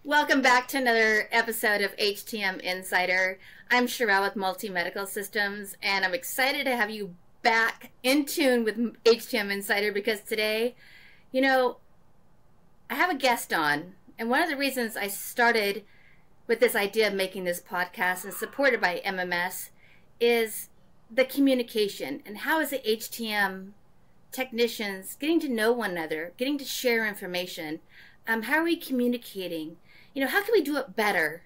Welcome back to another episode of HTM Insider. I'm Sherelle with Multi Medical Systems, and I'm excited to have you back in tune with HTM Insider because today, I have a guest on, and one of the reasons I started with this idea of making this podcast and supported by MMS is the communication and how is the HTM technicians getting to know one another, getting to share information. How are we communicating? How can we do it better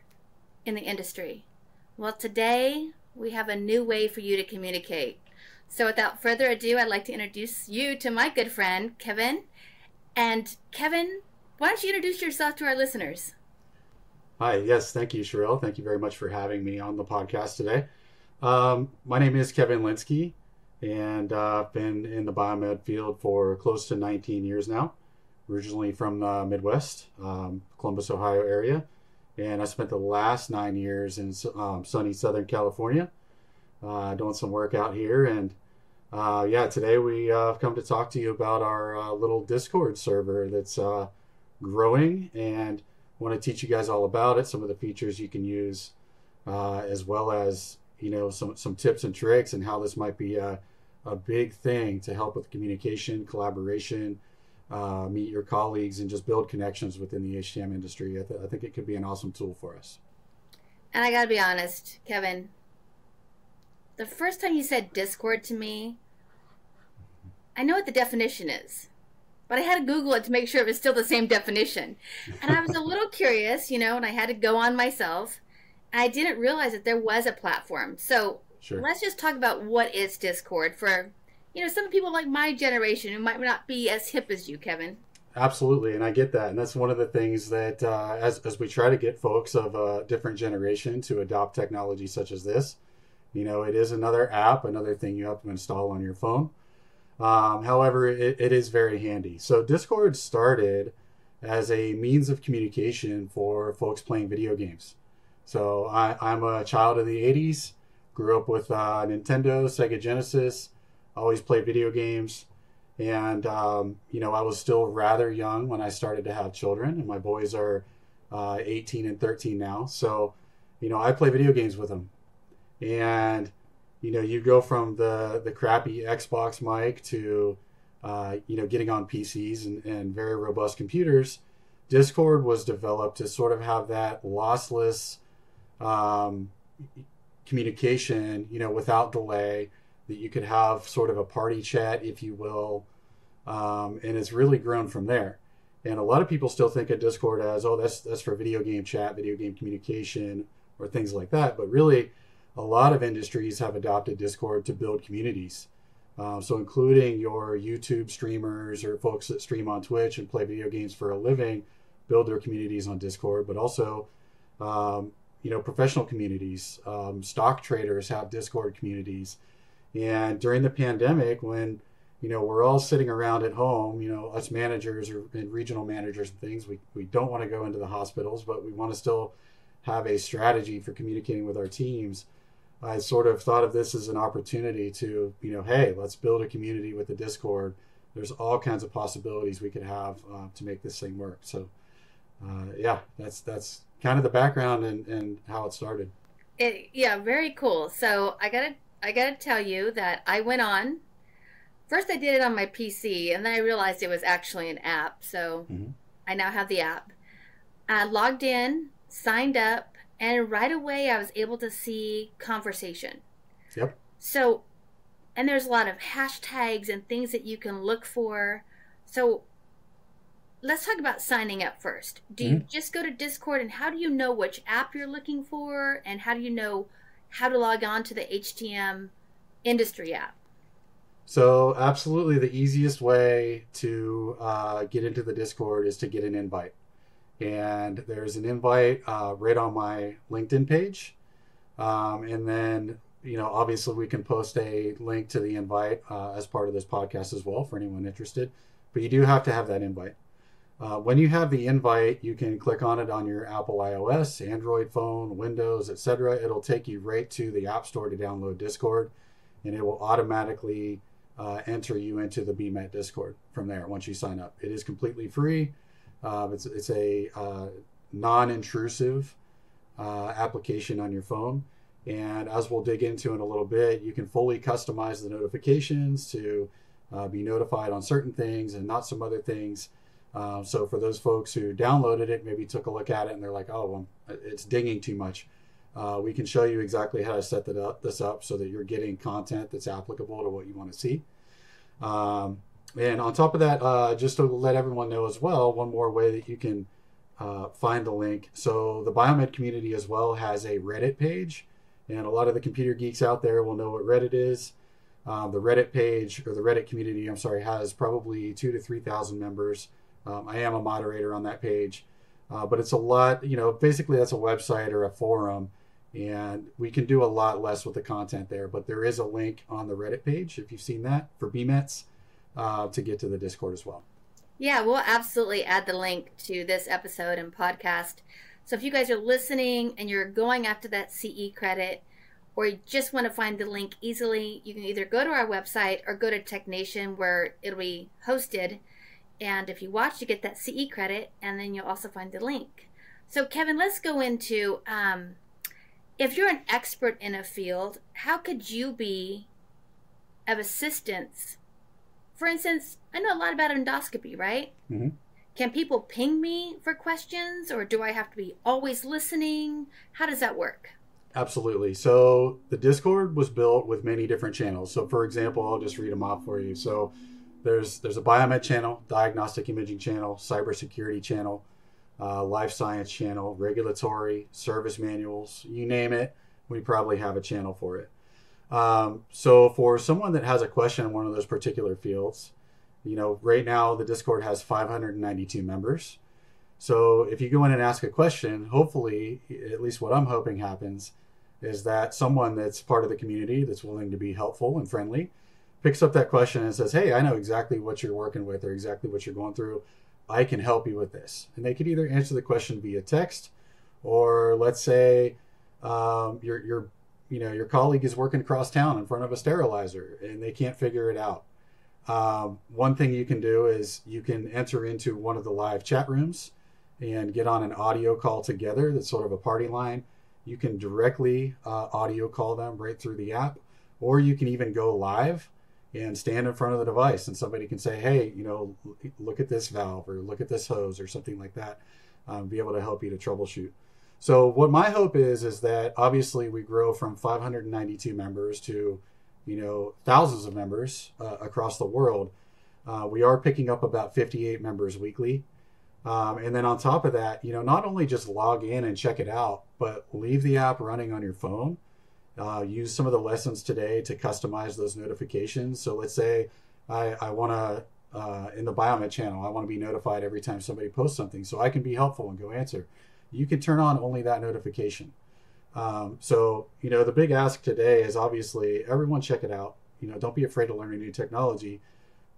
in the industry? Well, today we have a new way for you to communicate. So without further ado, I'd like to introduce you to my good friend, Kevin. And Kevin, why don't you introduce yourself to our listeners? Hi, yes, thank you, Sherelle. Thank you very much for having me on the podcast today. My name is Kevin Lynskey, and I've been in the biomed field for close to 19 years now. Originally from the Midwest, Columbus, Ohio area, and I spent the last 9 years in sunny Southern California, doing some work out here. And today we have come to talk to you about our little Discord server that's growing, and want to teach you guys all about it, some of the features you can use, as well as some tips and tricks, and how this might be a big thing to help with communication, collaboration. Meet your colleagues and just build connections within the HTM industry. I think it could be an awesome tool for us. And I gotta be honest, Kevin, the first time you said Discord to me, I know what the definition is, but I had to Google it to make sure it was still the same definition. And I was a little curious, and I had to go on myself. And I didn't realize that there was a platform. So Sure. Let's just talk about what is Discord for some people like my generation who might not be as hip as you, Kevin. Absolutely, and I get that. And that's one of the things that as we try to get folks of a different generation to adopt technology such as this, it is another app, another thing you have to install on your phone. However, it is very handy. So Discord started as a means of communication for folks playing video games. So I'm a child of the 80s, grew up with Nintendo, Sega Genesis, always played video games. And, I was still rather young when I started to have children, and my boys are 18 and 13 now. So, I play video games with them. And, you go from the crappy Xbox mic to, getting on PCs and very robust computers. Discord was developed to sort of have that lossless communication, without delay, that you could have sort of a party chat, if you will. And it's really grown from there. And a lot of people still think of Discord as, that's for video game chat, video game communication, or things like that. But really, a lot of industries have adopted Discord to build communities. So including your YouTube streamers or folks that stream on Twitch and play video games for a living, build their communities on Discord. But also, professional communities, stock traders have Discord communities. And during the pandemic, when, we're all sitting around at home, us managers and regional managers and things, we don't want to go into the hospitals, but we want to still have a strategy for communicating with our teams. I sort of thought of this as an opportunity to, hey, let's build a community with the Discord. There's all kinds of possibilities we could have to make this thing work. So, that's kind of the background and how it started. Very cool. So I gotta tell you that I went on. First, I did it on my PC, and then I realized it was actually an app. So I now have the app. I logged in, signed up, and right away I was able to see conversation. Yep. So, and there's a lot of hashtags and things that you can look for. So let's talk about signing up first. Do you just go to Discord, and how do you know which app you're looking for, and how do you know how to log on to the HTM industry app? So absolutely the easiest way to get into the Discord is to get an invite. And there's an invite right on my LinkedIn page. And then, obviously we can post a link to the invite as part of this podcast as well for anyone interested. But you do have to have that invite. When you have the invite, you can click on it on your Apple iOS, Android phone, Windows, etc. It'll take you right to the App Store to download Discord, and it will automatically enter you into the BMET Discord from there once you sign up. It is completely free. It's a non-intrusive application on your phone. And as we'll dig into in a little bit, you can fully customize the notifications to be notified on certain things and not some other things. So for those folks who downloaded it, maybe took a look at it and they're like, oh, well, it's dinging too much. We can show you exactly how to set this up so that you're getting content that's applicable to what you want to see. And on top of that, just to let everyone know as well, one more way that you can find the link. So the Biomed community as well has a Reddit page, and a lot of the computer geeks out there will know what Reddit is. The Reddit page, or the Reddit community, I'm sorry, has probably 2,000 to 3,000 members. I am a moderator on that page, but it's a lot, basically that's a website or a forum, and we can do a lot less with the content there, but there is a link on the Reddit page, if you've seen that, for Biomeds, to get to the Discord as well. Yeah, we'll absolutely add the link to this episode and podcast. So if you guys are listening and you're going after that CE credit, or you just want to find the link easily, you can either go to our website or go to TechNation where it'll be hosted. And if you watch, you get that CE credit, and then you'll also find the link. So Kevin, let's go into, if you're an expert in a field, how could you be of assistance? For instance, I know a lot about endoscopy, right? Mm-hmm. Can people ping me for questions, or do I have to be always listening? How does that work? Absolutely. So the Discord was built with many different channels. So for example, I'll just read them off for you. So there's a Biomed channel, diagnostic imaging channel, cybersecurity channel, life science channel, regulatory, service manuals, you name it, we probably have a channel for it. So for someone that has a question in one of those particular fields, right now the Discord has 592 members. So if you go in and ask a question, hopefully, at least what I'm hoping happens, is that someone that's part of the community that's willing to be helpful and friendly picks up that question and says, hey, I know exactly what you're working with or exactly what you're going through. I can help you with this. And they could either answer the question via text, or let's say your colleague is working across town in front of a sterilizer and they can't figure it out. One thing you can do is you can enter into one of the live chat rooms and get on an audio call together. That's sort of a party line. You can directly audio call them right through the app, or you can even go live and stand in front of the device and somebody can say, hey, look at this valve or look at this hose or something like that, be able to help you to troubleshoot. So what my hope is that obviously we grow from 592 members to, thousands of members across the world. We are picking up about 58 members weekly. And then on top of that, not only just log in and check it out, but leave the app running on your phone. Use some of the lessons today to customize those notifications. So let's say I want to, in the Biomed channel, I want to be notified every time somebody posts something so I can be helpful and go answer. You can turn on only that notification. So, the big ask today is obviously everyone check it out. Don't be afraid to learn a new technology,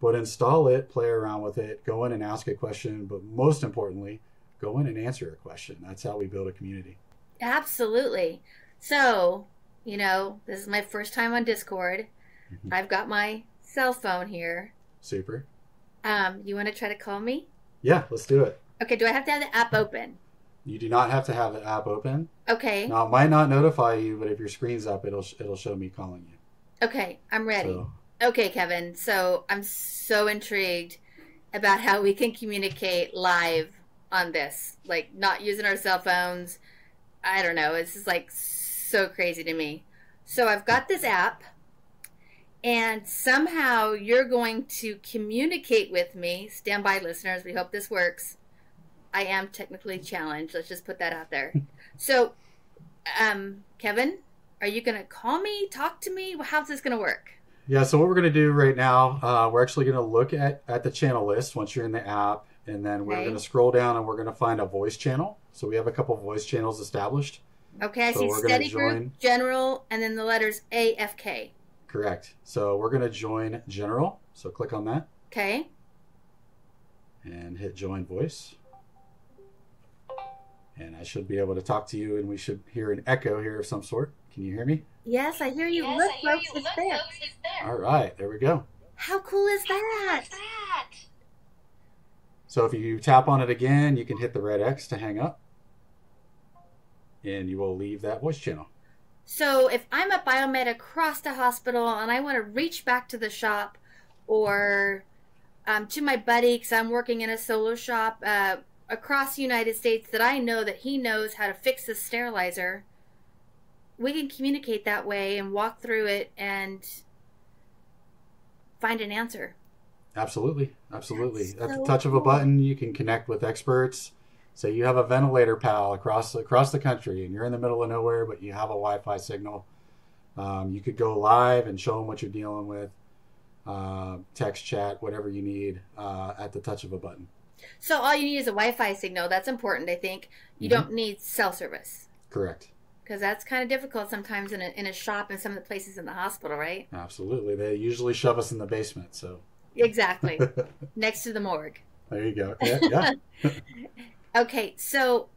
but install it, play around with it, go in and ask a question, but most importantly, go in and answer a question. That's how we build a community. Absolutely. So, this is my first time on Discord. Mm-hmm. I've got my cell phone here. Super. You want to try to call me? Yeah, let's do it. Okay, do I have to have the app open? You do not have to have the app open. Okay. Now, it might not notify you, but if your screen's up, it'll show me calling you. Okay, I'm ready. Okay, Kevin. So I'm so intrigued about how we can communicate live on this, like not using our cell phones. I don't know. It's just like so crazy to me. So I've got this app, and somehow you're going to communicate with me. Stand by, listeners. We hope this works. I am technically challenged. Let's just put that out there. So, Kevin, are you going to call me, talk to me? How's this going to work? Yeah, so what we're going to do right now, we're actually going to look at the channel list once you're in the app, and then we're going to scroll down and we're going to find a voice channel. So we have a couple of voice channels established. Okay, I see Steady Group, General, and then the letters AFK. Correct. So we're going to join General. So click on that. Okay. And hit Join Voice. And I should be able to talk to you, and we should hear an echo here of some sort. Can you hear me? Yes, I hear you. Look, folks, it's there. All right, there we go. How cool is that? So if you tap on it again, you can hit the red X to hang up. and you will leave that voice channel. So if I'm a biomed across the hospital and I want to reach back to the shop or to my buddy because I'm working in a solo shop across the United States that I know that he knows how to fix the sterilizer, we can communicate that way and walk through it and find an answer. Absolutely. Absolutely. That's At the so touch of a cool. button, you can connect with experts. Say you have a ventilator pal across the country and you're in the middle of nowhere, but you have a Wi-Fi signal. You could go live and show them what you're dealing with. Text, chat, whatever you need at the touch of a button. So all you need is a Wi-Fi signal. That's important, I think. You Mm-hmm. don't need cell service. Correct. Because that's kind of difficult sometimes in a shop and some of the places in the hospital, right? Absolutely. They usually shove us in the basement, so. Exactly. Next to the morgue. There you go. Yeah. Okay, so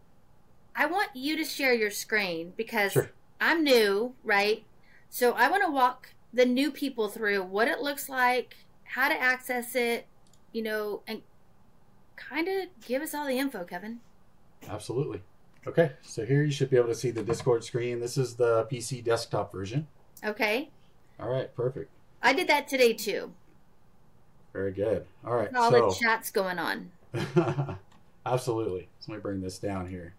I want you to share your screen because Sure. I'm new, right? So I want to walk the new people through what it looks like, how to access it, and kind of give us all the info, Kevin. Absolutely. Okay, so here you should be able to see the Discord screen. This is the PC desktop version. Okay. All right, perfect. I did that today too. Very good. All right, All the chats going on. Absolutely. So let me bring this down here.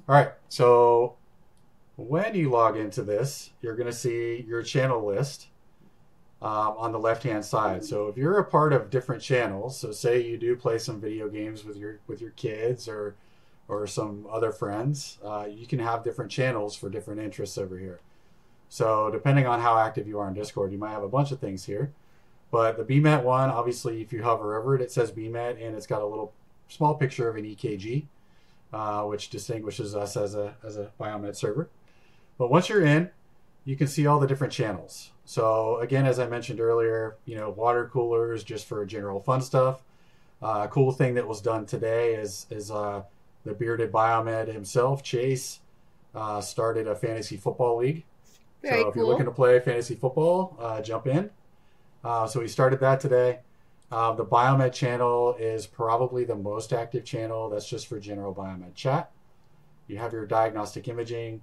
All right, so when you log into this, you're going to see your channel list on the left-hand side. So if you're a part of different channels, so say you do play some video games with your kids or some other friends, you can have different channels for different interests over here. So depending on how active you are on Discord, you might have a bunch of things here. But the BMET one, obviously, if you hover over it, it says BMET, and it's got a little small picture of an EKG, which distinguishes us as a Biomed server. But once you're in, you can see all the different channels. So again, as I mentioned earlier, water coolers just for general fun stuff. A cool thing that was done today is the bearded Biomed himself, Chase, started a fantasy football league. Very so if cool. you're looking to play fantasy football, jump in. So we started that today. The Biomed channel is probably the most active channel. That's just for general Biomed chat. You have your diagnostic imaging,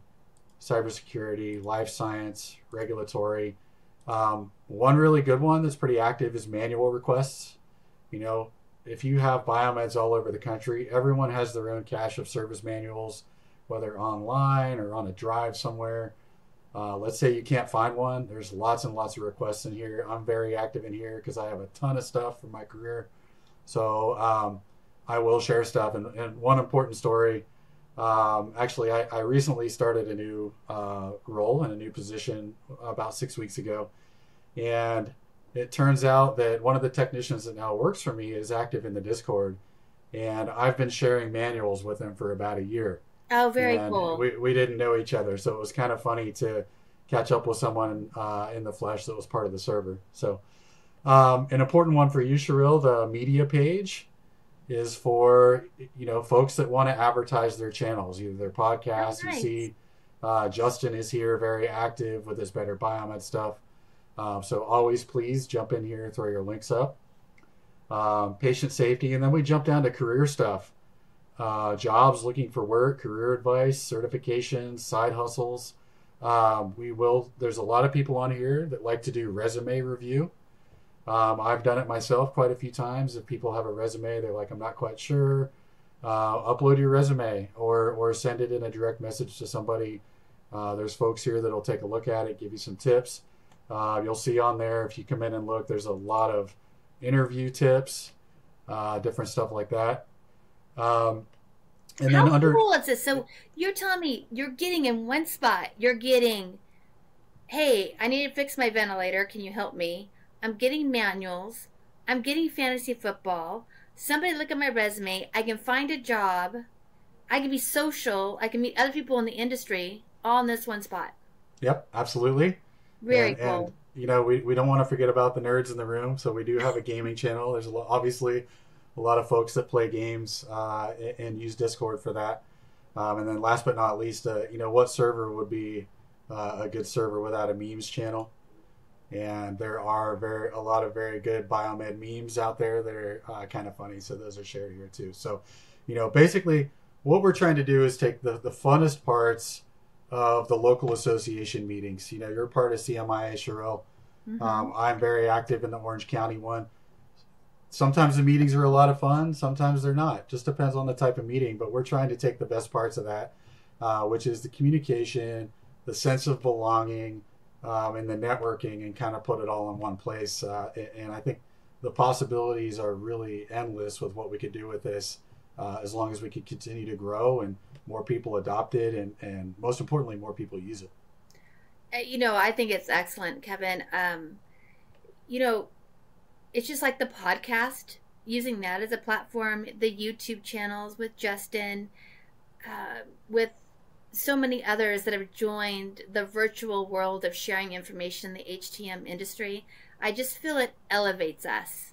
cybersecurity, life science, regulatory. One really good one that's pretty active is manual requests. If you have Biomeds all over the country, everyone has their own cache of service manuals, whether online or on a drive somewhere. Let's say you can't find one. There's lots and lots of requests in here. I'm very active in here because I have a ton of stuff from my career. So I will share stuff. And one important story, actually, I recently started a new role and a new position about 6 weeks ago. And it turns out that one of the technicians that now works for me is active in the Discord. And I've been sharing manuals with him for about a year. Oh, very And cool. we didn't know each other, so it was kind of funny to catch up with someone in the flesh that was part of the server. So an important one for you, Sherrill, the media page is for folks that want to advertise their channels, either their podcasts. Oh, nice. You see Justin is here, very active with his Better Biomed stuff. So always please jump in here and throw your links up. Patient safety, and then we jump down to career stuff. Jobs, looking for work, career advice, certifications, side hustles. There's a lot of people on here that like to do resume review. I've done it myself quite a few times. If people have a resume, they're like, I'm not quite sure. Upload your resume or send it in a direct message to somebody. There's folks here that'll take a look at it, give you some tips. You'll see on there, if you come in and look, there's a lot of interview tips, different stuff like that. And How then cool is this? So you're telling me you're getting in one spot, you're getting, hey, I need to fix my ventilator. Can you help me? I'm getting manuals. I'm getting fantasy football. Somebody look at my resume. I can find a job. I can be social. I can meet other people in the industry all in this one spot. Yep, absolutely. Very cool. And we don't want to forget about the nerds in the room. So we do have a gaming channel. There's obviously a lot of folks that play games and use Discord for that. And then last but not least, what server would be a good server without a memes channel? And there are a lot of very good Biomed memes out there that are kind of funny. So those are shared here too. So, basically what we're trying to do is take the funnest parts of the local association meetings. You know, you're part of CMIA, Cheryl. Mm-hmm. I'm very active in the Orange County one. Sometimes the meetings are a lot of fun. Sometimes they're not. Just depends on the type of meeting. But we're trying to take the best parts of that, which is the communication, the sense of belonging, and the networking, and kind of put it all in one place. And I think the possibilities are really endless with what we could do with this, as long as we could continue to grow and more people adopt it, and most importantly, more people use it. I think it's excellent, Kevin. You know, it's just like the podcast, using that as a platform, the YouTube channels with Justin, with so many others that have joined the virtual world of sharing information in the HTM industry. I just feel it elevates us.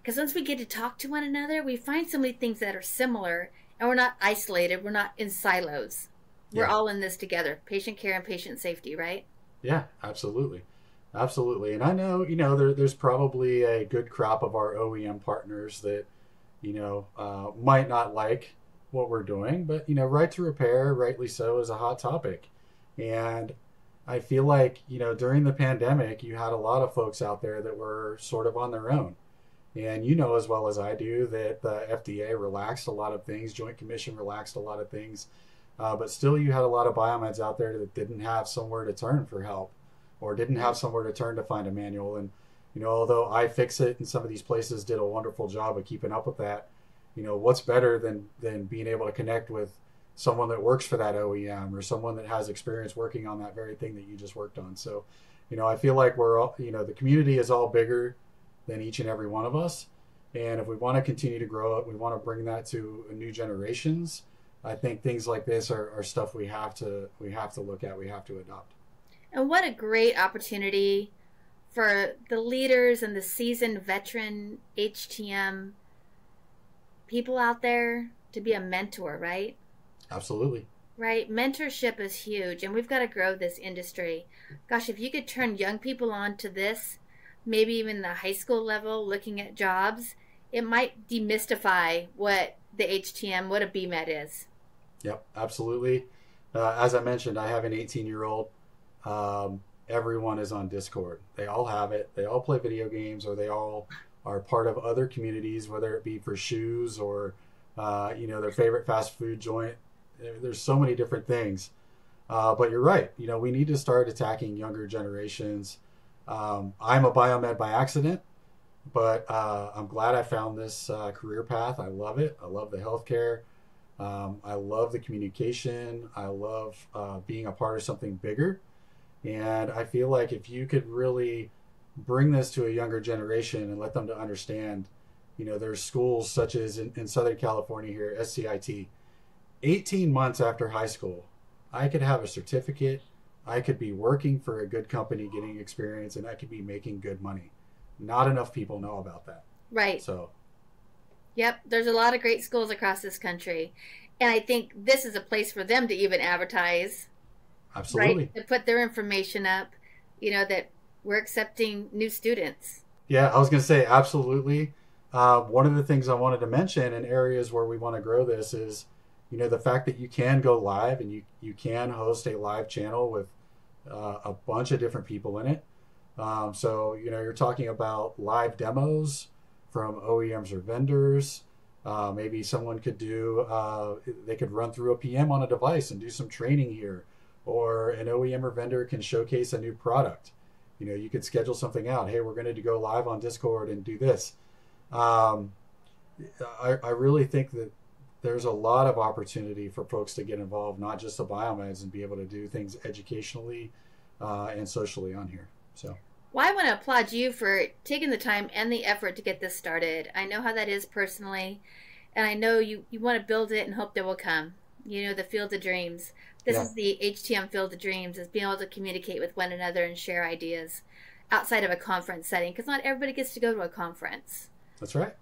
Because once we get to talk to one another, we find so many things that are similar, and we're not isolated, we're not in silos. We're Yeah. all in this together. Patient care and patient safety, right? Yeah, absolutely. Absolutely. And I know, there's probably a good crop of our OEM partners that, might not like what we're doing, but, right to repair, rightly so, is a hot topic. And I feel like, during the pandemic, you had a lot of folks out there that were sort of on their own. And you know as well as I do that the FDA relaxed a lot of things, Joint Commission relaxed a lot of things, but still you had a lot of biomeds out there that didn't have somewhere to turn for help, or didn't have somewhere to turn to find a manual. And, although iFixit and some of these places did a wonderful job of keeping up with that, what's better than being able to connect with someone that works for that OEM, or someone that has experience working on that very thing that you just worked on. So, I feel like we're all, the community is all bigger than each and every one of us. And if we want to continue to grow it, we want to bring that to new generations. I think things like this are stuff we have to look at, we have to adopt. And what a great opportunity for the leaders and the seasoned veteran HTM people out there to be a mentor, right? Absolutely. Right? Mentorship is huge, and we've got to grow this industry. Gosh, if you could turn young people on to this, maybe even the high school level, looking at jobs, it might demystify what the HTM, what a BMed is. Yep, absolutely. As I mentioned, I have an 18-year-old. Everyone is on Discord. They all have it. They all play video games, or they all are part of other communities, whether it be for shoes or, their favorite fast food joint. There's so many different things. But you're right. We need to start attacking younger generations. I'm a biomed by accident, but I'm glad I found this career path. I love it. I love the healthcare. I love the communication. I love being a part of something bigger. And I feel like if you could really bring this to a younger generation and let them to understand, there's schools such as in Southern California here, SCIT, 18 months after high school, I could have a certificate. I could be working for a good company, getting experience, and I could be making good money. Not enough people know about that. Right. So, yep, there's a lot of great schools across this country. And I think this is a place for them to even advertise. absolutely. Right? To put their information up, that we're accepting new students. Yeah, I was going to say absolutely. One of the things I wanted to mention in areas where we want to grow this is, the fact that you can go live and you can host a live channel with a bunch of different people in it. So, you're talking about live demos from OEMs or vendors. Maybe someone could they could run through a PM on a device and do some training here, or an OEM or vendor can showcase a new product. You could schedule something out. Hey, we're going to go live on Discord and do this. I really think that there's a lot of opportunity for folks to get involved, not just the biomeds, and be able to do things educationally and socially on here. So, Well, I want to applaud you for taking the time and the effort to get this started. I know how that is personally, and I know you want to build it and hope that will come. The field of dreams. This is the HTM field of dreams, is being able to communicate with one another and share ideas outside of a conference setting, because not everybody gets to go to a conference. That's right.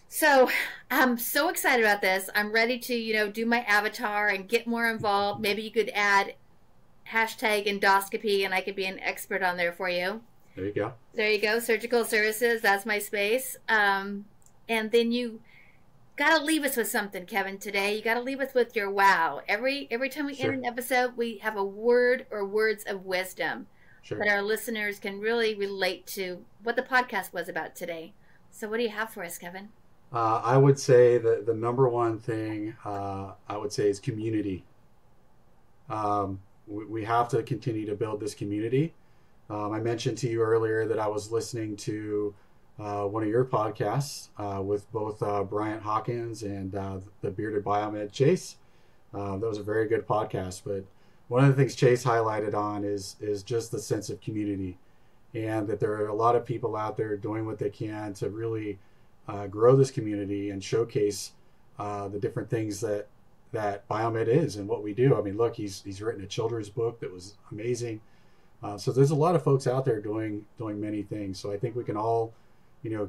So I'm so excited about this. I'm ready to, do my avatar and get more involved. Maybe you could add hashtag endoscopy and I could be an expert on there for you. There you go. There you go. Surgical services. That's my space. And then Gotta leave us with something, Kevin, today. You gotta leave us with your wow. Every time we end Sure. an episode, we have a word or words of wisdom Sure. that our listeners can really relate to what the podcast was about today. So what do you have for us, Kevin? I would say that the number one thing I would say is community. We have to continue to build this community. I mentioned to you earlier that I was listening to one of your podcasts with both Bryant Hawkins and the bearded biomed Chase. That was a very good podcast. But one of the things Chase highlighted on is just the sense of community, and that there are a lot of people out there doing what they can to really grow this community and showcase the different things that biomed is and what we do. I mean, look, he's written a children's book that was amazing. So there's a lot of folks out there doing many things. So I think we can all,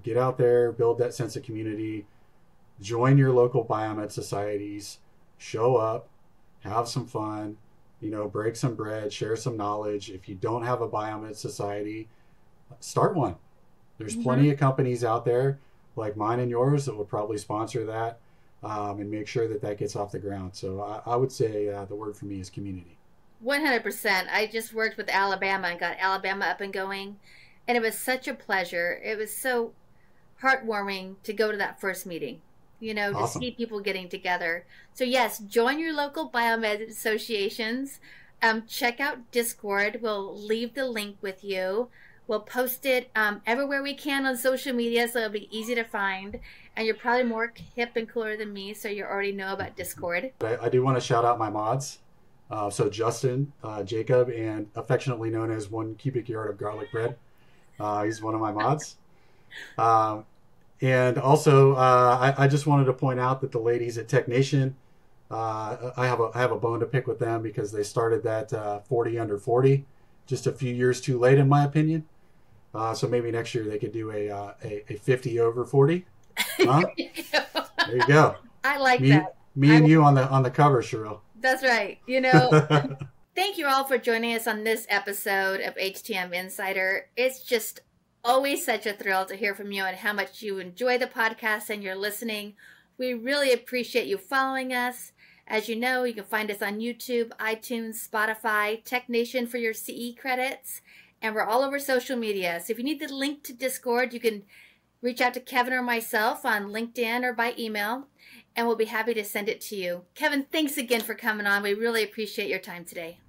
get out there, build that sense of community, join your local biomed societies, show up, have some fun, break some bread, share some knowledge. If you don't have a biomed society, start one. There's plenty of companies out there like mine and yours that would probably sponsor that and make sure that gets off the ground. So I would say the word for me is community. 100%. I just worked with Alabama and got Alabama up and going, and it was such a pleasure. It was so heartwarming to go to that first meeting, to Awesome. see people getting together. So yes, join your local biomed associations. Check out Discord. We'll leave the link with you. We'll post it everywhere we can on social media, so it'll be easy to find. And you're probably more hip and cooler than me, so you already know about Discord. I do want to shout out my mods. So Justin, Jacob, and affectionately known as 1 cubic yard of garlic bread. He's one of my mods. And also, I just wanted to point out that the ladies at Tech Nation, I have a bone to pick with them because they started that 40 under 40 just a few years too late, in my opinion. So maybe next year they could do a 50 over 40. Huh? There you go. I like that. Me and you on the cover, Cheryl. That's right. Thank you all for joining us on this episode of HTM Insider. It's just always such a thrill to hear from you and how much you enjoy the podcast and you're listening. We really appreciate you following us. As you know, you can find us on YouTube, iTunes, Spotify, Tech Nation for your CE credits, and we're all over social media. So if you need the link to Discord, you can reach out to Kevin or myself on LinkedIn or by email, and we'll be happy to send it to you. Kevin, thanks again for coming on. We really appreciate your time today.